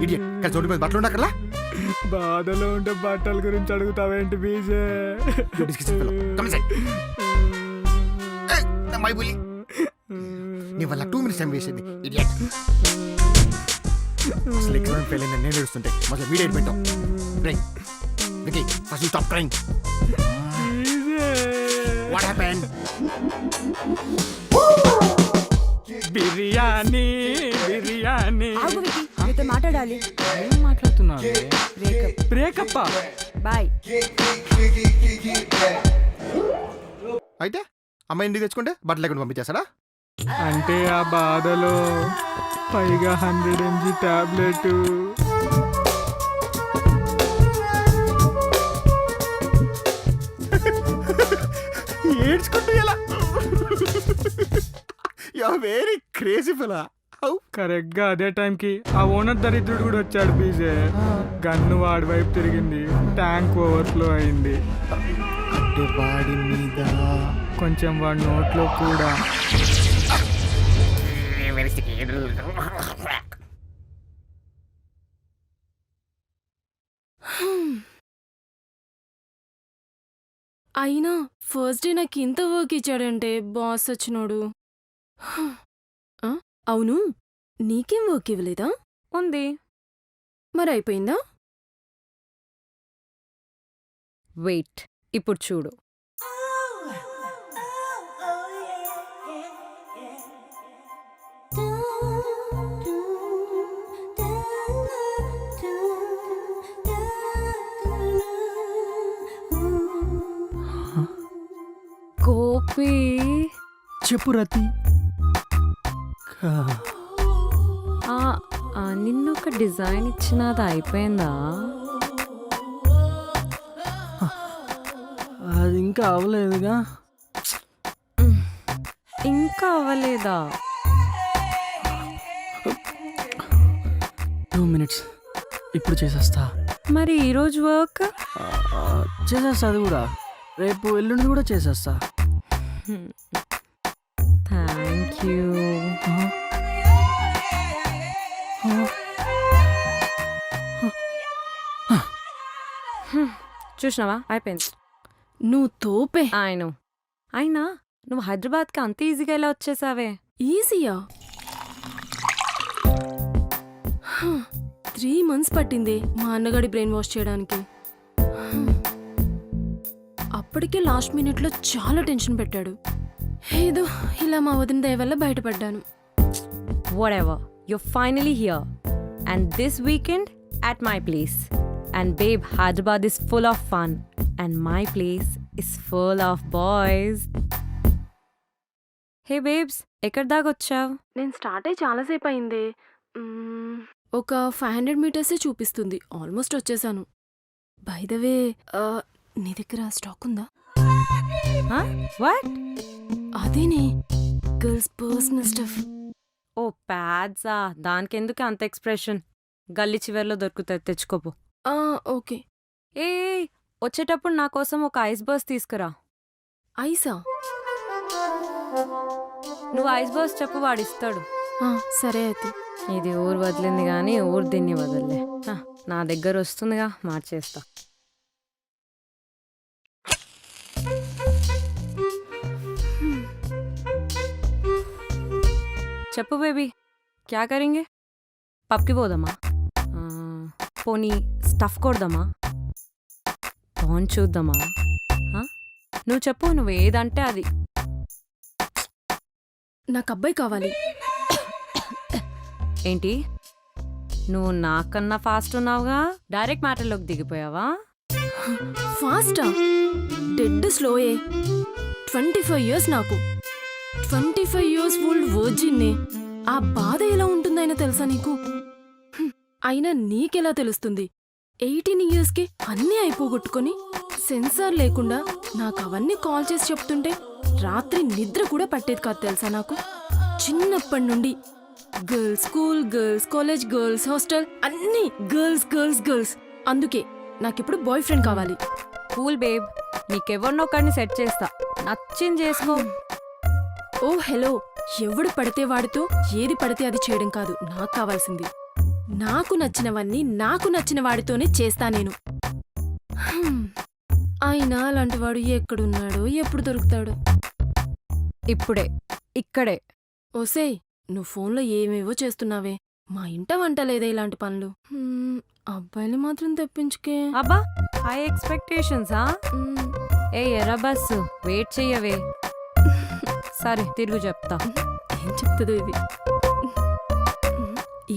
Idiot ఇక్కడ చోటు మీద బట్టలు ఉండక్కర్లా బాధలో ఉంటే బట్టల గురించి అడుగుతావేంటి బీజే? మై బుల్లి నీ వల్ల 2 minutes టైం వేస్ట్ అయింది ఇడియట్. అసలు ఎగ్జామ్ ఫెయిల్ అయిందని నేను ఏడుస్తుంటే మొదలు వీడియో పెట్టాం. రేయ్ Vicky first you stop crying. What happened? Biryani biryani. ఆగు వికీ, నీతో మాట్లాడాలి. ఏం మాట్లాడుతున్నావు? బ్రేకప్. బాయ్. అయితే అమ్మాయి ఇంటికి తెచ్చుకుంటే బట్టలు లేకుండా పంపించేస్తాడా? అంటే ఆ బాధలో పైగా 100 mg టాబ్లెట్. ఏడ్చుకుంటూ ఎలా? You are very crazy fellow. Correct గా అదే టైంకి ఆ ఓనర్ దరిద్రుడు కూడా వచ్చాడు బీజే. గన్ను వాడి వైపు తిరిగింది, ట్యాంక్ ఓవర్ఫ్లో అయింది. వాడి మీద కొంచెం వాడి నోట్లో కూడా. అయినా ఫస్ట్ డే నాకు ఇంత వర్క్ ఇచ్చాడంటే బాస్ వచ్చినోడు. అవును, నీకేం వర్క్ ఇవ్వలేదా? ఉంది. మరి అయిపోయిందా? వెయిట్, ఇప్పుడు చూడు. గోపి చెప్పు రతి. నిన్నొక డిజైన్ ఇచ్చినది అయిపోయిందా? అది ఇంకా అవ్వలేదుగా. ఇంకా అవ్వలేదా? 2 minutes, ఇప్పుడు చేసేస్తా. మరి ఈరోజు వర్క్ చేసేస్తా, అది కూడా రేపు ఎల్లుండి కూడా చేసేస్తా. Thank you. చూసినావా, అయిపోయింది. నువ్వు తోపే. అయినా నువ్వు హైదరాబాద్కి అంత ఈజీగా ఎలా వచ్చేసావే? ఈజీయా? 3 months పట్టింది మా అన్నగాడి బ్రెయిన్ వాష్ చేయడానికి. అప్పటికే లాస్ట్ మినిట్లో చాలా టెన్షన్ పెట్టాడు. ఏదో ఇలా మా వదిన దయ వల్ల బయటపడ్డాను. Whatever, you're finally here. And this weekend at my place. And babe, Hyderabad is full of fun. And my place is full of boys. Hey babes, ఎక్కడి దాకా వచ్చావు? నేను స్టార్ట్ అయ్యి చాలాసేపు అయింది. ఒక 500 meters చూపిస్తుంది. ఆల్మోస్ట్ వచ్చేసాను. బై ద వే, నీ దగ్గర స్టాక్ ఉందా? What? అదేనే, గర్ల్స్ పర్సనల్ స్టఫ్. ఓ ప్యాడ్సా, దానికెందుకు అంత ఎక్స్ప్రెషన్? గల్లీ చివర్లో దొరుకుతుంది, తెచ్చుకోపో. ఓకే. ఏ వచ్చేటప్పుడు నా కోసం ఒక ఐస్ బాక్స్ తీసుకురా. ఐసా? నువ్వు ఐస్ బాక్స్ చెప్పు, వాడిస్తాడు. సరే అయితే. ఇది ఊరు వదిలింది కానీ ఊరు దీన్ని వదలలే. నా దగ్గర వస్తుందిగా, మార్చేస్తా. చెప్పు బేబీ, క్యా కరేంగే? పబ్కి పోదామా? పోనీ స్టఫ్ కొడదామా? ఫోన్ చూద్దామా? నువ్వు చెప్పు, నువ్వు ఏదంటే అది. నాకు అబ్బాయి కావాలి. ఏంటి, నువ్వు నాకన్నా ఫాస్ట్ ఉన్నావుగా? డైరెక్ట్ మ్యాటర్లోకి దిగిపోయావా? ఫాస్టా? డెడ్ స్లోయే. 25 years నాకు. 25 years ఓల్డ్ వర్జిన్నే. ఆ బాధ ఎలా ఉంటుందైనా తెలుసా నీకు? అయినా నీకెలా తెలుస్తుంది? 18 yearsకి అన్నీ అయిపోగొట్టుకొని సెన్సార్ లేకుండా నాకు అవన్నీ కాల్ చేసి చెప్తుంటే రాత్రి నిద్ర కూడా పట్టేది కాదు తెలుసా నాకు. చిన్నప్పటి నుండి girls school, girls college, girls hostel, అన్నీ గర్ల్స్ గర్ల్స్ గర్ల్స్. అందుకే నాకిప్పుడు బాయ్ ఫ్రెండ్ కావాలి. కూల్ బేబ్, నీకెవరినొక్కడిని సెట్ చేస్తా, నచ్చింది చేసుకో. ఓ హలో, ఎవడు పడితే వాడితో ఏది పడితే అది చేయడం కాదు నాకు కావాల్సింది. నాకు నచ్చినవన్నీ నాకు నచ్చిన వాడితోనే చేస్తా నేను. అయినా అలాంటి వాడు ఎక్కడున్నాడో ఎప్పుడు దొరుకుతాడో. ఇప్పుడే ఇక్కడే. ఓసేయ్, నువ్వు ఫోన్లో ఏమేవో చేస్తున్నావే, మా ఇంట వంట లేదే ఇలాంటి పనులు. అబ్బాయిలు మాత్రం తెప్పించుకే. అబ్బా, హై ఎక్స్పెక్టేషన్సా? హ్మ్. ఏ ఎర్ర బస్సు, వెయిట్ చెయ్యవే. సరే తిరుగు చెప్తా. ఏం చెప్తుందో ఇది.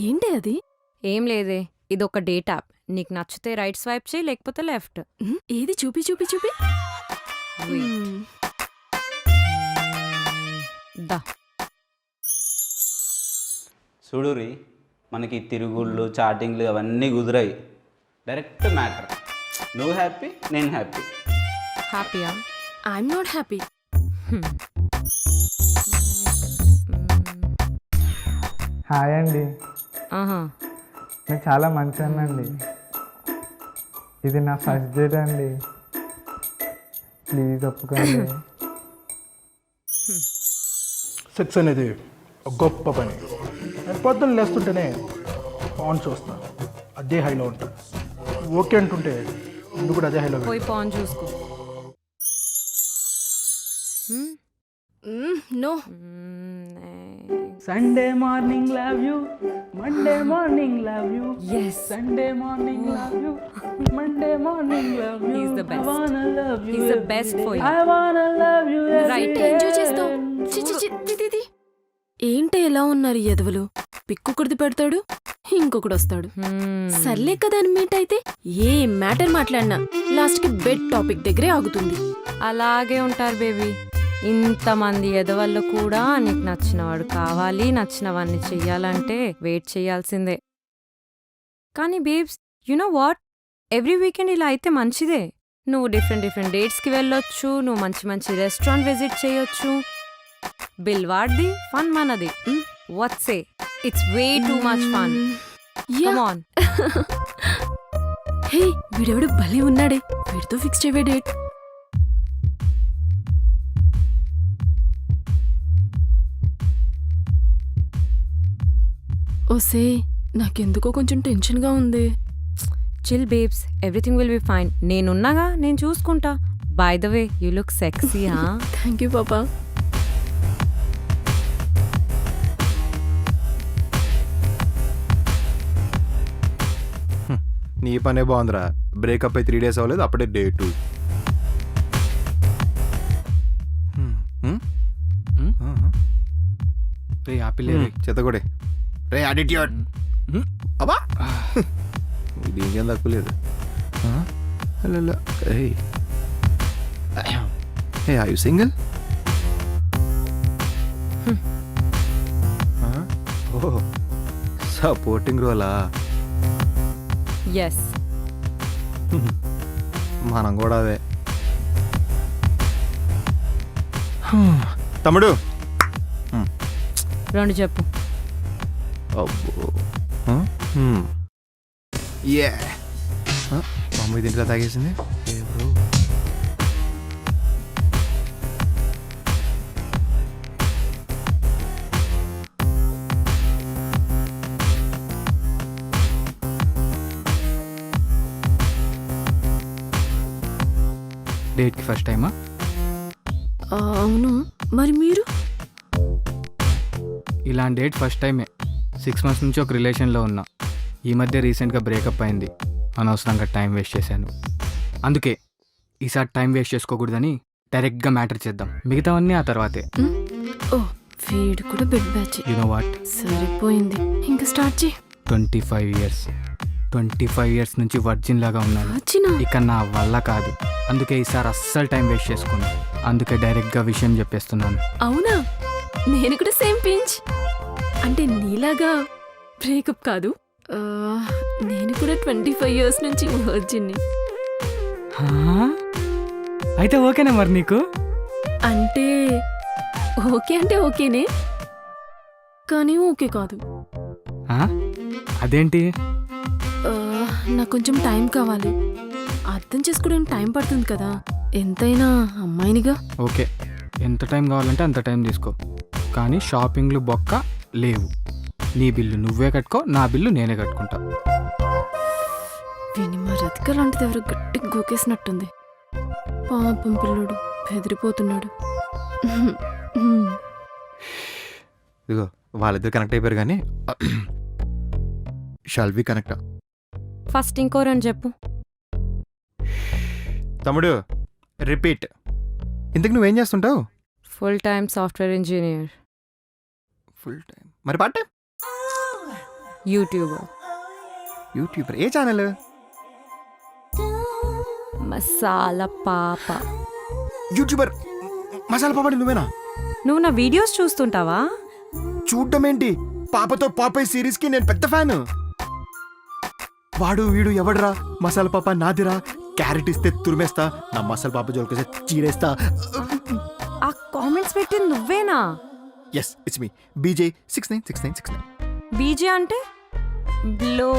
ఏంటి అది? ఏం లేదే, ఇదొక డేట్ యాప్. నీకు నచ్చితే రైట్ స్వైప్ చేయి, లేకపోతే లెఫ్ట్. ఏది చూపి చూపి చూపి. దా. చూడురి, మనకి తిరుగుళ్ళు చాటింగ్లు అవన్నీ కుదిరాయి. Direct matter. నువ్వు హ్యాపీ, నేను హ్యాపీ. హ్యాపీయా? I'm not happy. హాయ్ అండి, ఆహా. నేను చాలా మంచిదండి. ఇది నా ఫస్ట్ డేట్ అండి, ప్లీజ్ ఒప్పుకోండి. సెక్స్ అనేది ఒక గొప్ప పని. నేను పొద్దున్న లేస్తుంటేనే ఆన్ చూస్తా, అదే హైలో ఉంటా. ఓకే అంటుంటే నువ్వు కూడా అదే హైలో పోయి పాన్ చూసుకో. No. Sunday morning love you, Monday morning love you, Yes. Sunday morning love you, Monday morning love you. He's the best. I wanna love you He's the every best day. for you. I wanna love you every Right. day. Enjoy చేస్తావు. చి చి చి తి తి తి. ఏంటి ఎలా ఉన్నారు ఈ ఎదవలు? పిక్కుకుడిది పెడతాడు, ఇంకొకడు వస్తాడు. సర్లే కదా అని మీట్ అయితే ఏ మ్యాటర్ మాట్లాడినా లాస్ట్కి బెడ్ టాపిక్ దగ్గరే ఆగుతుంది. అలాగే ఉంటారు బేబీ. ఇంతమంది ఎదవల్లో కూడా నీకు నచ్చినవాడు కావాలి, నచ్చినవన్నీ చెయ్యాలంటే వెయిట్ చేయాల్సిందే. కానీ babes, you know what, every weekend ఇలా అయితే మంచిదే. నువ్వు డిఫరెంట్ డేట్స్కి వెళ్ళొచ్చు, నువ్వు మంచి రెస్టారెంట్ విజిట్ చేయొచ్చు. బిల్ వాడ్ది, ఫన్ మనది. What say, it's way too much fun. Come on. Hey, వీడెవడు భలే ఉన్నాడే, వీడితో ఫిక్స్ చేయవే డేట్. ఓసే, నాకెందుకో కొంచెం టెన్షన్గా ఉంది. Chill babes, everything will be fine. నేనున్నాగా, నేను చూసుకుంటా. By the way, you look sexy. Thank you పాపా. నీ పనే బాగుందిరా. బ్రేకప్ అయి 3 days అవ్వలేదు, అప్పుడే డే 2. రే ఆపిల్ చెత్తగొడే రే యాటిట్యూడ్. అబ్బా, దీనికేం తక్కువ లేదు. Hey, are you single? Oh, supporting రోలా? ఎస్. మనం కూడా అదే. తమ్ముడు, రెండు చెప్పు. అబ్బో, యే, మమ్మీ దీంట్లో తాగేసింది. డేట్కి ఫస్ట్ టైమా? అవును, మరి మీరు? ఇలాంటి డేట్ ఫస్ట్ టైమే. 6 months నుంచి ఒక రిలేషన్లో ఉన్నా. ఈ మధ్య రీసెంట్గా బ్రేకప్ అయింది. అనవసరంగా టైం వేస్ట్ చేశాను. అందుకే ఈసారి టైం వేస్ట్ చేసుకోకూడదని డైరెక్ట్గా మ్యాటర్ చేద్దాం. మిగతావన్నీ ఆ తర్వాతే. ఓ, వీడు కూడా bed batch. You know what, సరిపోయింది, ఇంకా స్టార్ట్ చేయి. 25 years నుంచి వర్జిన్ లాగా ఉన్నాను. ఇక నా వల్ల కాదు. అందుకే ఈసారి అస్సలు టైం వేస్ట్ చేసుకోను. అందుకే డైరెక్ట్గా విషయం చెప్పేస్తున్నాను. అవునా, నేను కూడా సేమ్ పించ్. అంటే నీలాగా బ్రేకప్ కాదు, నేను కూడా 25 years నుంచి వర్జిన్ని. అయితే ఓకేనా మరి నీకు? అంటే ఓకేనే, కానీ ఓకే కాదు. అదేంటి? నాకు కొంచెం టైం కావాలి. అర్థం చేసుకోవడానికి టైం పడుతుంది కదా, ఎంతైనా అమ్మాయినిగా. ఓకే, ఎంత టైం కావాలంటే అంత టైం తీసుకో. కానీ షాపింగ్లు బొక్క లేవు. నీ బిల్లు నువ్వే కట్టుకో, నా బిల్లు నేనే కట్టుకుంటా. వీని మా రతిక లాంటిది ఎవరో గట్టిగా గోకేసినట్టుంది. పాపం పిల్లోడు బెదిరిపోతున్నాడు. ఇదిగో వాళ్ళిద్దరు కనెక్ట్ అయిపోయారు కానీ షాల్ వి కనెక్ట్. ఫస్ట్ ఇంకో రెండు చెప్పు. తమ్ముడు రిపీట్. ఇంతకు నువ్వేం చేస్తుంటావు? Full time software engineer, full time. మరి పార్ట్ టైం? యూట్యూబర్. యూట్యూబర్. ఏ ఛానల్? మసాలా పాప. యూట్యూబర్ మసాలా పాపడి నువ్వేనా? నువ్వు నా వీడియోస్ చూస్తుంటావా? చూడటం ఏంటి, పాపతో పాపై సిరీస్కి నేను పెద్ద ఫ్యాన్. వాడు వీడు ఎవడరా, మసాలా పాప నాదిరా, క్యారెట్ ఇస్తే తురిమేస్తా, నా మసాలా పాప జోలికి చీరేస్తా. ఆ కామెంట్స్ పెట్టింది నువ్వేనా? Yes it's me, బీజే 696969. బీజే అంటే blow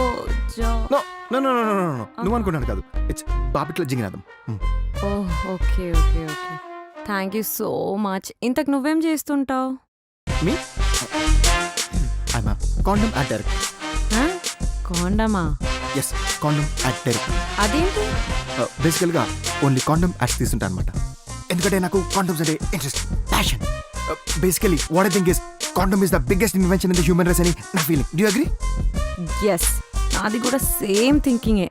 job. No no no no no no, నువ్వు అనుకున్నాను కాదు, it's Bapitla Jinginatham. Oh okay okay okay, thank you so much. ఇంతకు నువ్వేం చేస్తుంటావు? Me I'm condom ad direct. కాండమా? Yes, condom ad direct. అదేంటి? బేసికల్గా ఓన్లీ కాండమ్ యాడ్స్ తీస్తుంటా అనమాట. ఎందుకంటే నాకు కాండమ్స్ అంటే interest, passion. Basically what I think is condom is the biggest invention in the human race అని నా feeling. Do you agree? Yes, నాది కూడా సేమ్ థింకింగే.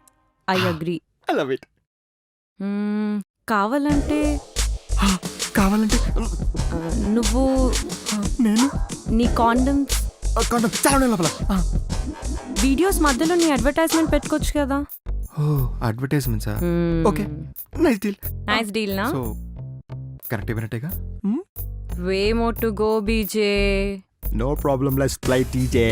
I agree. I love it. కావాలంటే కావాలంటే నువ్వు నేను నీ కాండమ్స్ కాండమ్ చాలా లోపల. వీడియోస్ మధ్యలో నీ అడ్వర్టైజ్మెంట్ పెట్టుకోవచ్చు కదా. ఓ అడ్వర్టైజ్మెంట్సా? Okay, nice deal. Nice deal నా? సో కరెక్ట్ అయిపోయినట్టేగా? Way more to go BJ. No problem, let's play TJ.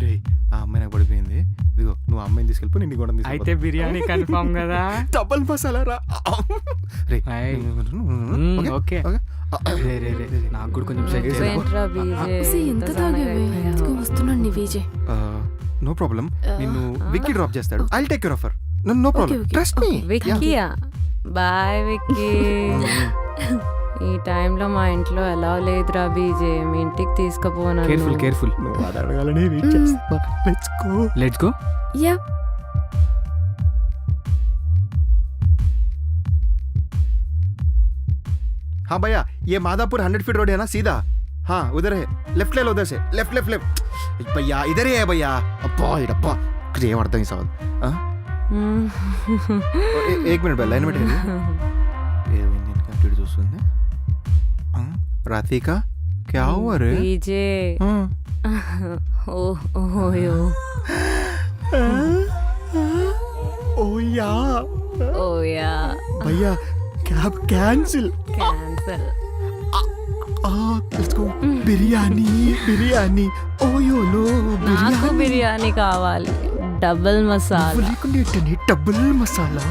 రే, ఆ అమ్మాయి నాకు పడిపోయింది. ఇదిగో నువ్వు అమ్మాయిని తీసుకెళ్ళిపో, నిన్ను కూడా అయితే బిర్యానీ కన్ఫర్మ్ కదా? డబల్ మసాలా రా. రే ఓకే. రే రే రే, నాకు కూడా కొంచెం సెట్ చేసి. ఏంట్రా బీజే అసలు ఎంత తాగేవే? ఇదిగో వస్తున్నాడు నీ విజయ్. నో ప్రాబ్లం, నిన్ను విక్కీ డ్రాప్ చేస్తాడు. I take care of her. No problem, Okay, okay. Trust me. విక్కీయా? బాయ్ విక్కీ. ఈ టైంలో మా ఇంట్లో ఎలా లేదురా బీజే, మీ ఇంటికి తీసుకుపోనా? Careful careful. నువ్వు అది అడగాలని వెయిట్ చేస్తా. Let's go. Let's go. Yeah. हाँ भैया, ये माधापुर 100 फीट रोड है ना सीधा? हाँ उधर है, लेफ्ट ले लो उधर से, लेफ्ट लेफ्ट लेफ्ट. भैया इधर ही है भैया. अब्बा इडब्बा क्रिया करता ही साथ. हाँ एक मिनट लाइन में ठहरिए. ये इंडियन कंप्लीट दोस्तों ने राधिका क्या हुआ रे? బీజే हाँ ఓయో ओया ఓయా भैया cab cancel. Cancel. Let's go. Biryani biryani ओयो लो నాకు బిర్యానీ కావాలి, డబుల్ మసాలా. లేకుండా డబుల్ మసాలా.